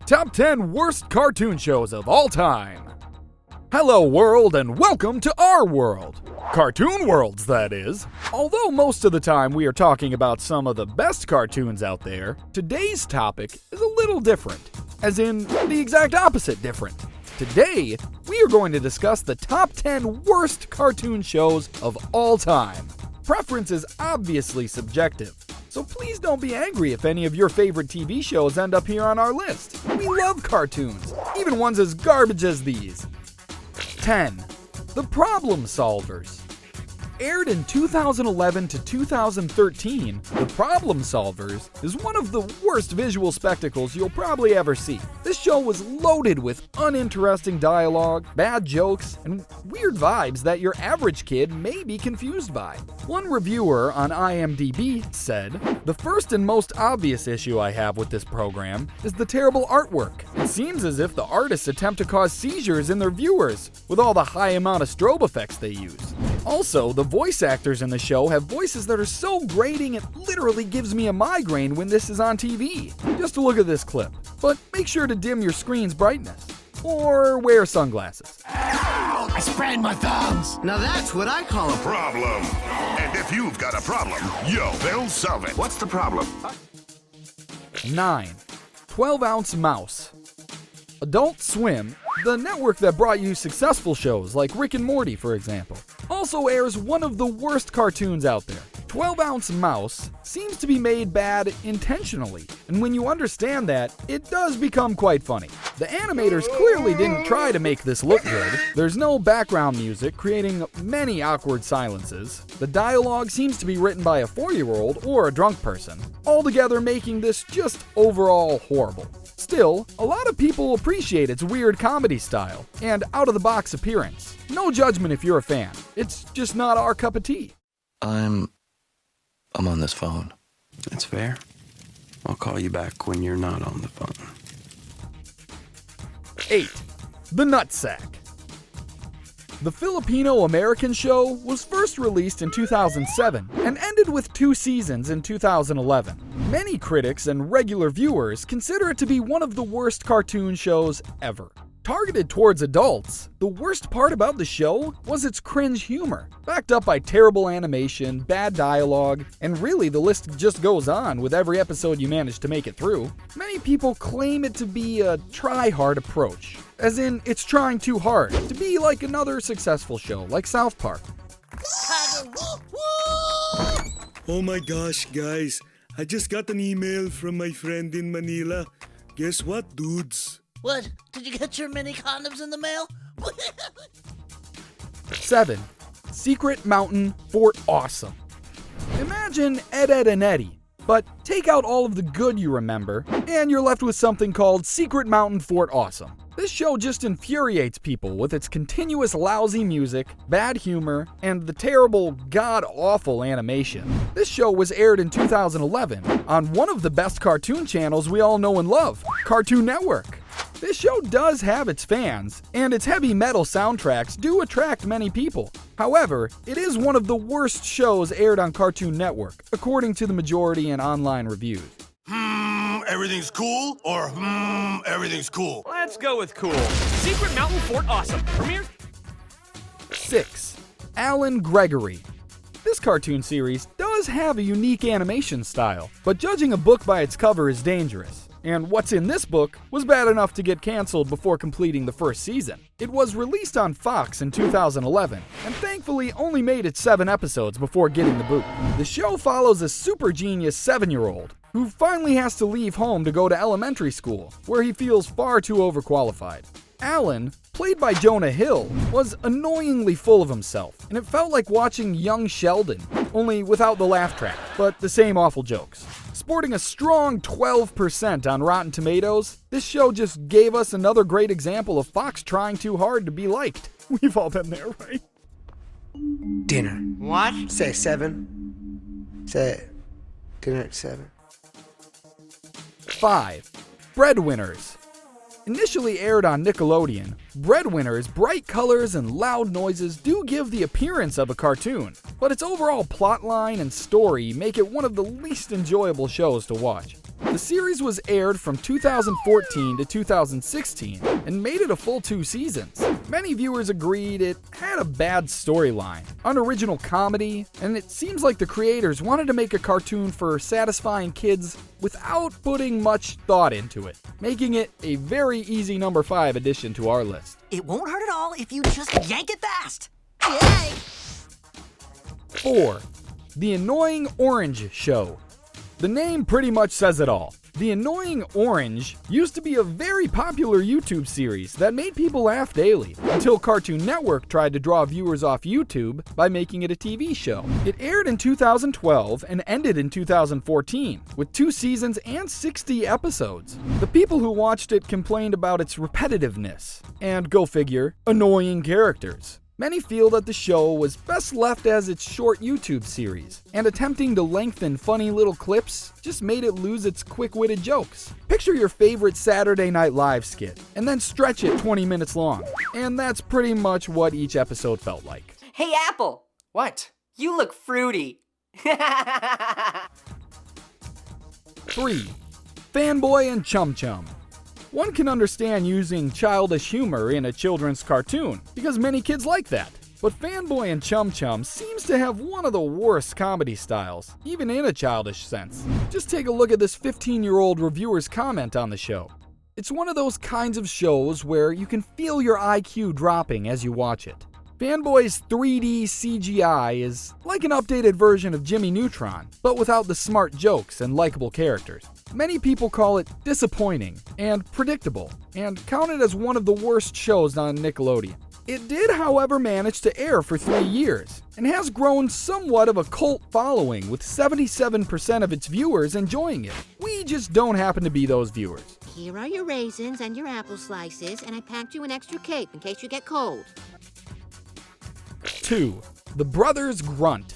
Top 10 Worst Cartoon Shows of All Time. Hello world and welcome to our world. CartoonWorldz, that is. Although most of the time we are talking about some of the best cartoons out there, today's topic is a little different. As in, the exact opposite different. Today, we are going to discuss the top 10 worst cartoon shows of all time. Preference is obviously subjective, so please don't be angry if any of your favorite TV shows end up here on our list. We love cartoons, even ones as garbage as these. 10. The Problem Solvers. Aired in 2011 to 2013, The Problem Solvers is one of the worst visual spectacles you'll probably ever see. This show was loaded with uninteresting dialogue, bad jokes, and weird vibes that your average kid may be confused by. One reviewer on IMDb said, "The first and most obvious issue I have with this program is the terrible artwork. It seems as if the artists attempt to cause seizures in their viewers with all the high amount of strobe effects they use. Also, the voice actors in the show have voices that are so grating it literally gives me a migraine when this is on TV. Just look at this clip, but make sure to dim your screen's brightness. Or wear sunglasses." Ow! I sprained my thumbs. Now that's what I call a Problem. And if you've got a problem, they'll solve it. What's the problem? 9. 12Ounce Mouse. Adult Swim, the network that brought you successful shows like Rick and Morty, for example, also airs one of the worst cartoons out there. 12Ounce Mouse seems to be made bad intentionally, and when you understand that, it does become quite funny. The animators clearly didn't try to make this look good. There's no background music, creating many awkward silences. The dialogue seems to be written by a 4-year-old or a drunk person, altogether making this just overall horrible. Still, a lot of people appreciate its weird comedy style and out-of-the-box appearance. No judgment if you're a fan. It's just not our cup of tea. I'm on this phone. That's fair. I'll call you back when you're not on the phone. 8. The Nut Sac. The Filipino-American show was first released in 2007 and ended with 2 seasons in 2011. Many critics and regular viewers consider it to be one of the worst cartoon shows ever. Targeted towards adults, the worst part about the show was its cringe humor, backed up by terrible animation, bad dialogue, and really the list just goes on with every episode you manage to make it through. Many people claim it to be a try-hard approach, as in it's trying too hard to be like another successful show like South Park. Oh my gosh, guys, I just got an email from my friend in Manila. Guess what, dudes? What? Did you get your mini condoms in the mail? 7. Secret Mountain Fort Awesome. Imagine Ed, Edd and Eddy, but take out all of the good you remember, and you're left with something called Secret Mountain Fort Awesome. This show just infuriates people with its continuous lousy music, bad humor, and the terrible, god-awful animation. This show was aired in 2011 on one of the best cartoon channels we all know and love, Cartoon Network. This show does have its fans, and its heavy metal soundtracks do attract many people. However, it is one of the worst shows aired on Cartoon Network, according to the majority in online reviews. Everything's cool, or everything's cool? Let's go with cool. Secret Mountain Fort Awesome premieres. 6. Alan Gregory. This cartoon series does have a unique animation style, but judging a book by its cover is dangerous. And what's in this book was bad enough to get canceled before completing the first season. It was released on Fox in 2011, and thankfully only made its 7 episodes before getting the boot. The show follows a super genius 7-year-old who finally has to leave home to go to elementary school, where he feels far too overqualified. Alan, played by Jonah Hill, was annoyingly full of himself, and it felt like watching young Sheldon, only without the laugh track, but the same awful jokes. Sporting a strong 12% on Rotten Tomatoes, this show just gave us another great example of Fox trying too hard to be liked. We've all been there, right? dinner. What? Say 7. Say dinner at 7. 5. Breadwinners. Initially aired on Nickelodeon, Breadwinners' bright colors and loud noises do give the appearance of a cartoon, but its overall plotline and story make it one of the least enjoyable shows to watch. The series was aired from 2014 to 2016 and made it a full 2 seasons. Many viewers agreed it had a bad storyline, unoriginal comedy, and it seems like the creators wanted to make a cartoon for satisfying kids without putting much thought into it, making it a very easy number 5 addition to our list. It won't hurt at all if you just yank it fast. Yay! 4. The Annoying Orange Show. The name pretty much says it all. The Annoying Orange used to be a very popular YouTube series that made people laugh daily, until Cartoon Network tried to draw viewers off YouTube by making it a TV show. It aired in 2012 and ended in 2014, with 2 seasons and 60 episodes. The people who watched it complained about its repetitiveness, and go figure, annoying characters. Many feel that the show was best left as its short YouTube series, and attempting to lengthen funny little clips just made it lose its quick-witted jokes. Picture your favorite Saturday Night Live skit, and then stretch it 20 minutes long. And that's pretty much what each episode felt like. Hey, Apple. What? You look fruity. 3. Fanboy and Chum Chum. One can understand using childish humor in a children's cartoon, because many kids like that. But Fanboy and Chum Chum seems to have one of the worst comedy styles, even in a childish sense. Just take a look at this 15-year-old reviewer's comment on the show. It's one of those kinds of shows where you can feel your IQ dropping as you watch it. Fanboy's 3D CGI is like an updated version of Jimmy Neutron, but without the smart jokes and likable characters. Many people call it disappointing and predictable, and count it as one of the worst shows on Nickelodeon. It did, however, manage to air for 3 years, and has grown somewhat of a cult following, with 77% of its viewers enjoying it. We just don't happen to be those viewers. Here are your raisins and your apple slices, and I packed you an extra cape in case you get cold. 2. The Brothers Grunt.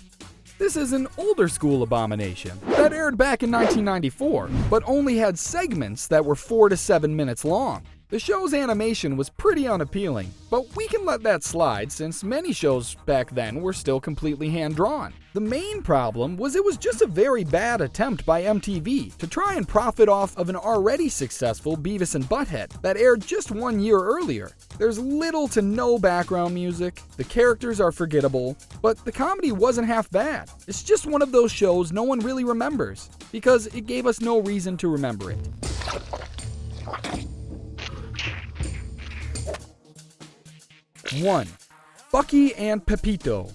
This is an older school abomination that aired back in 1994, but only had segments that were 4 to 7 minutes long. The show's animation was pretty unappealing, but we can let that slide since many shows back then were still completely hand-drawn. The main problem was it was just a very bad attempt by MTV to try and profit off of an already successful Beavis and Butthead that aired just 1 year earlier. There's little to no background music, the characters are forgettable, but the comedy wasn't half bad. It's just one of those shows no one really remembers, because it gave us no reason to remember it. 1. Bucky and Pepito.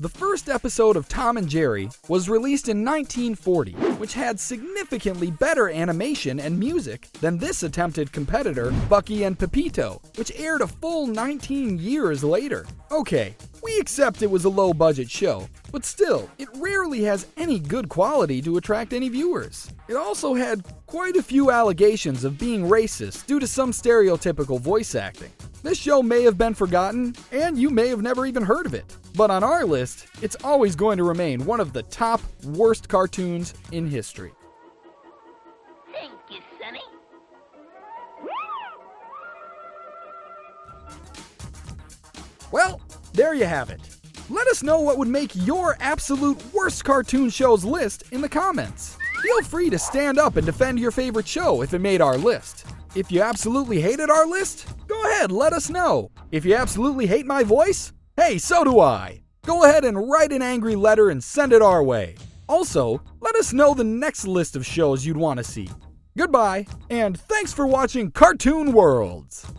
The first episode of Tom and Jerry was released in 1940, which had significantly better animation and music than this attempted competitor, Bucky and Pepito, which aired a full 19 years later. Okay, we accept it was a low-budget show, but still, it rarely has any good quality to attract any viewers. It also had quite a few allegations of being racist due to some stereotypical voice acting. This show may have been forgotten, and you may have never even heard of it. But on our list, it's always going to remain one of the top worst cartoons in history. Thank you, Sonny. Well, there you have it. Let us know what would make your absolute worst cartoon shows list in the comments. Feel free to stand up and defend your favorite show if it made our list. If you absolutely hated our list, go ahead, let us know. If you absolutely hate my voice, hey, so do I. Go ahead and write an angry letter and send it our way. Also, let us know the next list of shows you'd want to see. Goodbye, and thanks for watching CartoonWorldz.